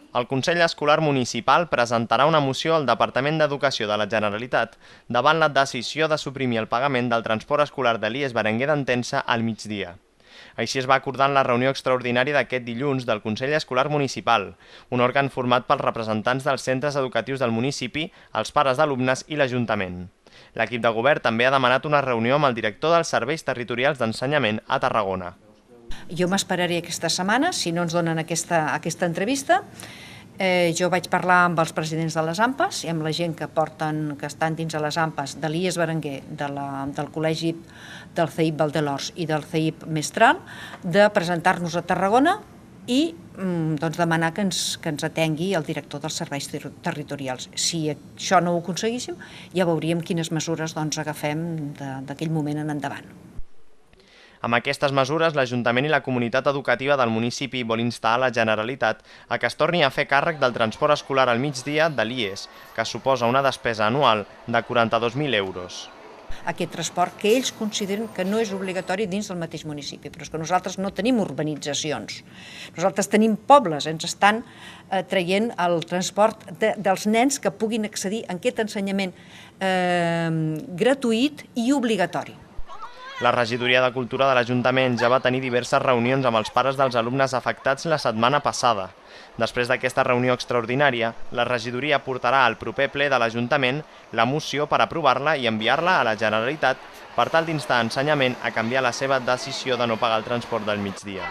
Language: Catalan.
El Consell Escolar Municipal presentarà una moció al Departament d'Educació de la Generalitat davant la decisió de suprimir el pagament del transport escolar de l'IES Berenguer d'Entença al migdia. Així es va acordar en la reunió extraordinària d'aquest dilluns del Consell Escolar Municipal, un òrgan format pels representants dels centres educatius del municipi, els pares d'alumnes i l'Ajuntament. L'equip de govern també ha demanat una reunió amb el director dels Serveis Territorials d'Ensenyament a Tarragona. Jo m'esperaré aquesta setmana, si no ens donen aquesta entrevista. Jo vaig parlar amb els presidents de les AMPAs i amb la gent que estan dins de les AMPAs de l'IES Berenguer, del Col·legi del CEIP Valdelors i del CEIP Mestral, de presentar-nos a Tarragona i demanar que ens atengui el director dels serveis territorials. Si això no ho aconseguíssim, ja veuríem quines mesures agafem d'aquell moment en endavant. Amb aquestes mesures, l'Ajuntament i la comunitat educativa del municipi vol instar a la Generalitat a que es torni a fer càrrec del transport escolar al migdia de l'IES, que suposa una despesa anual de 42.000 euros. Aquest transport que ells consideren que no és obligatori dins del mateix municipi, però és que nosaltres no tenim urbanitzacions, nosaltres tenim pobles, ens estan traient el transport dels nens que puguin accedir a aquest ensenyament gratuït i obligatori. La regidoria de Cultura de l'Ajuntament ja va tenir diverses reunions amb els pares dels alumnes afectats la setmana passada. Després d'aquesta reunió extraordinària, la regidoria portarà al proper ple de l'Ajuntament la moció per aprovar-la i enviar-la a la Generalitat per tal d'instar Ensenyament a canviar la seva decisió de no pagar el transport del migdia.